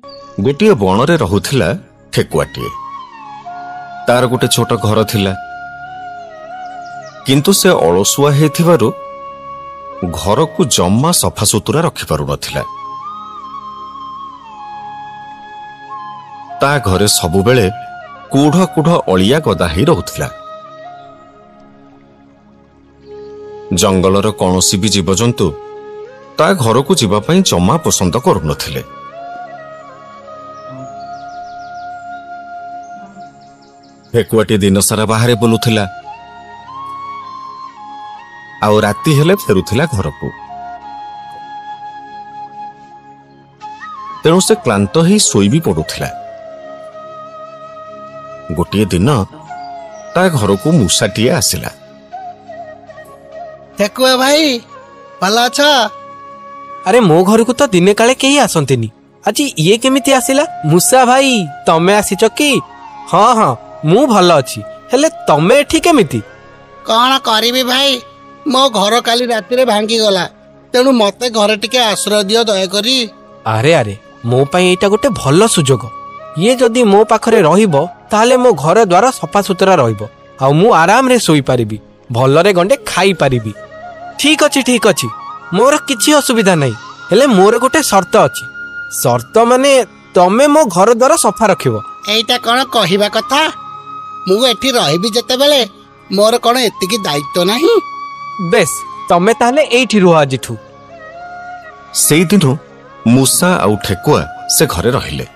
गोटे बणरे रहुथिला ठेकुआटीए। तार गोटे छोट घर थिला, किंतु से अलसुआ हेथिबारु घर को जम्मा सफासुतुरा रखि पारु नथिला। ता घरे सबु बेले कूढ़ कूढ़ अलिया गदा ही रहुथिला। जंगलर कौनसी भी जीवजंतु ता घर को जीवा पई जम्मा पसंद करू नथिले। ठेकुआटी दिन सारा बाहर बुलुथिला आउ राति हेले फेरुथिला घर को। तेणु से क्लांत ही सोई भी पड़ुथिला। गोटे दिन ता घर को मूसाटीए आसिला। ठेकुआ भाई भल अछ? अरे मो घर को तो दिने काले केही आसंतिनी, आज ये केमिति आसिला? मूसा भाई तमे आसीच कि? हाँ हाँ मु भल अछि, हेले तमे एठी केमिति? कौन करिबी भाई, मो घर काली राति रे भांगी गला, तेणु मते घर टिके आश्रय दियो दया करी। अरे अरे मो पई एटा गोटे भल सुजोग। ये जदि मो पाखरे रहिबो ताले मो घर द्वार सफा सुतरा रहिबो आ मु आराम रे सोई पारिबी, भलरे गंडे खाई पारिबी। ठीक अछि मोर किछि असुविधा नहीं, हेले मोर गोटे शर्त अछि। शर्त माने तमे मो घर द्वार सफा रखिबो। एटा कोन कहिबा कथा? मु एठी रहिबी जते बेले मोर कोन एतिकी दायित्व नहीं? बेस तमे ताले एठी रुह आजिठू। सेई दिनु मूसा आउ ठेकुआ से घरे रहिले।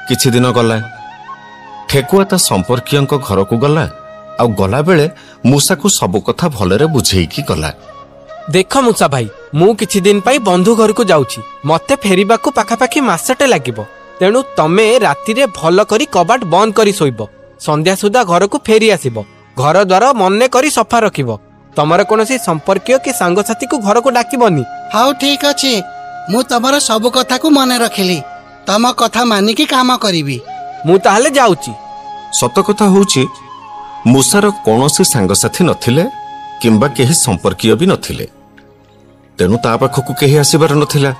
किछि दिन गला, ठेकुआ ता संपर्कीयंक घर को गला आउ गला बेले मूसा को सब कथा भलरे बुझेईकी गला। देख मूसा भाई, मु किछि दिन पाई बंधु घर को जाउछि, मते फेरिबा को पाखापाखी मासटे लागिबो। तेणु तमे राति रे भल करी कबाट बंद करी सोइबो, संध्या सुधा घर को फेरी आसीबो। घर द्वार मने करी सफा रखिबो। तमर कोनोसी संपर्कीय कि सांगसाथी को घर को डाकिबनी। हाउ ठीक अछि, मु तमर सब कथा को मने रखिली, तम कथा मानी की काम करिबी। मु ताहले जाउछि। सत कथा होउछि मूसार कोनोसी सांगसाथी नथिले किंबा केही संपर्कीय भी नथिले, तेणु ता पाखकु केही आसीबार नथिला।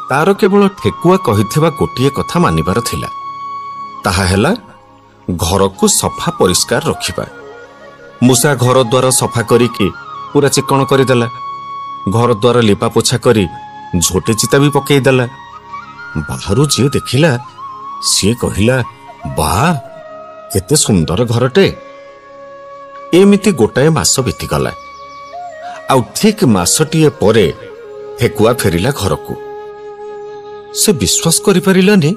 तार केवल ठेकुआ कहिथिबा गोटिए कथा मानिबार थिला, ताहा हेला घर को सफा परिष्कार रखिबा। मूसा घर द्वार सफा करिकी पूरा चिकण करदेला। घर द्वार लिपा पोछा करी झोटे चिता भी पकई देला। बाहरु जे देखिला सी कहिला, वाह केते सुंदर घरटे। एमिति गोटाए मास बीतीगला। आउ ठीक मासटीए परे ठेकुआ फेरिला घर को। से विश्वास करि परिलानी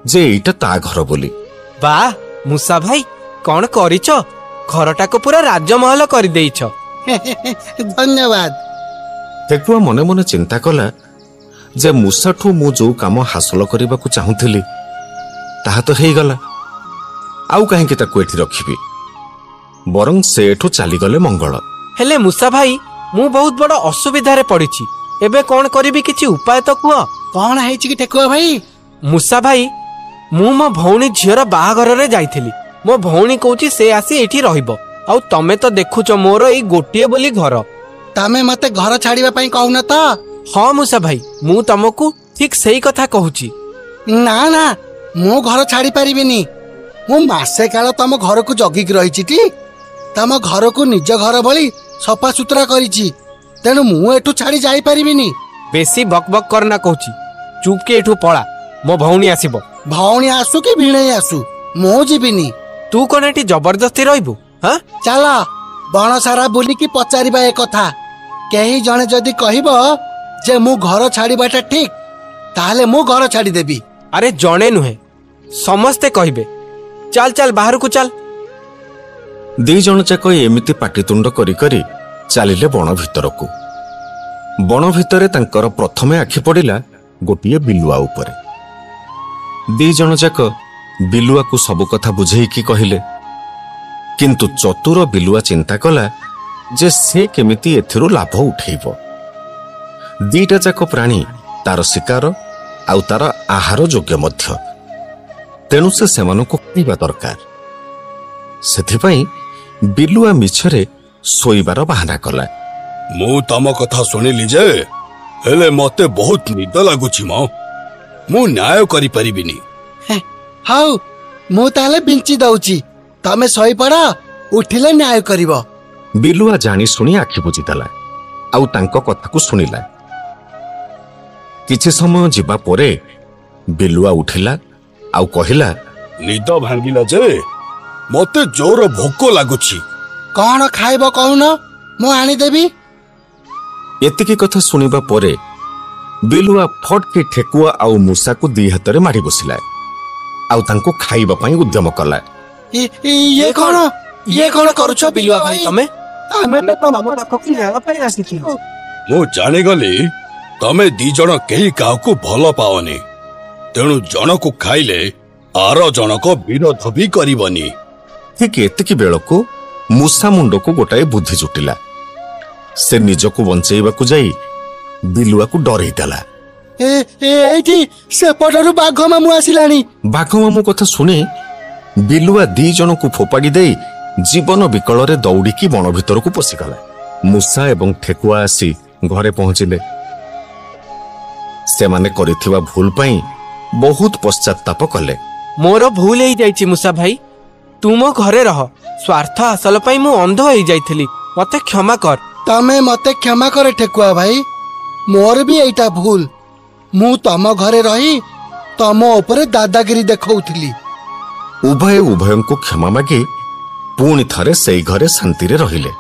जे एटा ता घर बोली। वाह मूसा भाई कौन करिछ? घरटा को पूरा राजमहल कर देइछ। धन्यवाद। ठेकुआ मने मने चिंता कला जे मूसाठू मु जो काम हासिल करबा को चाहुथिली ताहा तो हेई गला। आउ काहे कि ताको एठी रखिबी, बरं से एठू चली गले मंगल। हेले मूसा भाई मु बहुत बड़ असुविधा रे पड़िछि, एबे कौन करिबी किछि उपाय तो कुह। कौन हेछि कि ठेकुआ भाई? मूसा भाई मु मो भौणी झियर बाहाघर रे जाइथिली। मो भौणी कहूची से आसी एठी रहिबो, आउ तमे तो देखुछ मोर एई गोटिए बोली घर। तमे मते घर छाड़ीबा पई कहउन त? हाँ मूसा भाई मु तमको ठीक सही कथा कहूची। ना ना मु घर छाड़ी पारिबिनी। मु मासे काल तम घर को जगिक रहिछि टी। तम घर को निज घर भली सफा सुतरा करिछि, तेणु मु एठू छाड़ी जाई पारिबिनी। बेसी बक बक करना कहूची, चुप के एठू पळा, मो भौणी आसीबो। भौणी आसु कि भिणे आसु मु जीबिनी। तू कोन एठी जबरदस्ती रहइबो? हां चल बण सारा बुली की पचारिबा ए कथा। केही जणे जदी कहिबो जे मु घर छाड़ीबाटा ठीक, ताहले मु घर छाड़ी देबी। अरे जणे नुहे समस्ते कहिबे। चल चल बाहर को चल। दी जण जाक एमिति पाटितुंड करी करी चलिले बण भितर को। बण भितरे तांकर प्रथमे आखि पड़िला गोटिए बिलुआ उपरे। दी जण जाक बिलुआ को सब कथा बुझेईकी कहिले, किंतु चतुर बिलुआ चिंता कला जे से केमिति एथिरु लाभ उठेइबो। दीटा जाक प्राणी तार शिकार आउ तार आहार योग्य मध्य, तेणु से सेमानकु खाइबा दरकार। सेथिपई बिलुआ मिछरे सोइबार बाहाना कला। मु तम कथा सुनिली जे, हेले मते बहुत निद लागुछि मो। ମୁଁ ନ୍ୟାୟ କରିପାରିବିନି। ହଉ ମୁଁ ତାହେଲେ ବିଞ୍ଚି ଦଉଛି, ତମେ ଶୋଇପଡ, ଉଠିଲେ ନ୍ୟାୟ କରିବ। ବିଲୁଆ ଜାଣି ଶୁଣି ଆଖି ବୁଜିଦେଲା ଆଉ ତାଙ୍କ କଥାକୁ ଶୁଣିଲା। କିଛି ସମୟ ଯିବା ପରେ ବିଲୁଆ ଉଠିଲା ଆଉ କହିଲା, ନିଦ ଭାଙ୍ଗିଲା ଯେ ମତେ ଜୋର ଭୋକ ଲାଗୁଛି। କଣ ଖାଇବ କହୁନ, ମୁଁ ଆଣିଦେବି। ଏତିକି କଥା ଶୁଣିବା ପରେ ବିଲୁଆ ଫଟକି ଠେକୁଆ ଆଉ ମୂଷାକୁ ଦି ହାତରେ ମାଡ଼ି ବସିଲା ଆଉ ତାଙ୍କୁ ଖାଇବା ପାଇଁ ଉଦ୍ୟମ କଲା। ଇଏ କଣ କରୁଛ ବିଲୁଆ ଭାଇ ତମେ? ଆମେ ମୁଁ ଜାଣିଗଲି ତମେ ଦି ଜଣ କେହି କାହାକୁ ଭଲ ପାଅନି, ତେଣୁ ଜଣକୁ ଖାଇଲେ ଆର ଜଣକ ବିରୋଧ ବି କରିବନି। ଠିକ୍ ଏତିକି ବେଳକୁ ମୂଷା ମୁଣ୍ଡକୁ ଗୋଟାଏ ବୁଦ୍ଧି ଜୁଟିଲା। ସେ ନିଜକୁ ବଞ୍ଚେଇବାକୁ ଯାଇ ବିଲୁଆକୁ ଡରେଇଦେଲା। ଏଇଠି ସେପଟରୁ ବାଘ ମାମୁଁ ଆସିଲାଣି। ବାଘ ମାମୁଁ କଥା ଶୁଣି ବିଲୁଆ ଦି ଜଣଙ୍କୁ ଫୋପାଡ଼ି ଦେଇ ଜୀବନ ବିକଳରେ ଦୌଡ଼ିକି ବଣ ଭିତରକୁ ପଶିଗଲା। ମୂଷା ଏବଂ ଠେକୁଆ ଆସି ଘରେ ପହଞ୍ଚିଲେ। ସେମାନେ କରିଥିବା ଭୁଲ ପାଇଁ ବହୁତ ପଶ୍ଚାତ୍ତାପ କଲେ। ମୋର ଭୁଲ ହେଇଯାଇଛି ମୂଷା ଭାଇ, ତୁ ମୋ ଘରେ ରହ। ସ୍ୱାର୍ଥ ହାସଲ ପାଇଁ ମୁଁ ଅନ୍ଧ ହେଇଯାଇଥିଲି, ମତେ କ୍ଷମା କର। ତମେ ମତେ କ୍ଷମା କରେ ଠେକୁଆ ଭାଇ, ମୋର ବି ଏଇଟା ଭୁଲ। ମୁଁ ତମ ଘରେ ରହି ତମ ଉପରେ ଦାଦାଗିରି ଦେଖଉଥିଲି। ଉଭୟଙ୍କୁ କ୍ଷମା ମାଗି ପୁଣି ଥରେ ସେଇ ଘରେ ଶାନ୍ତିରେ ରହିଲେ।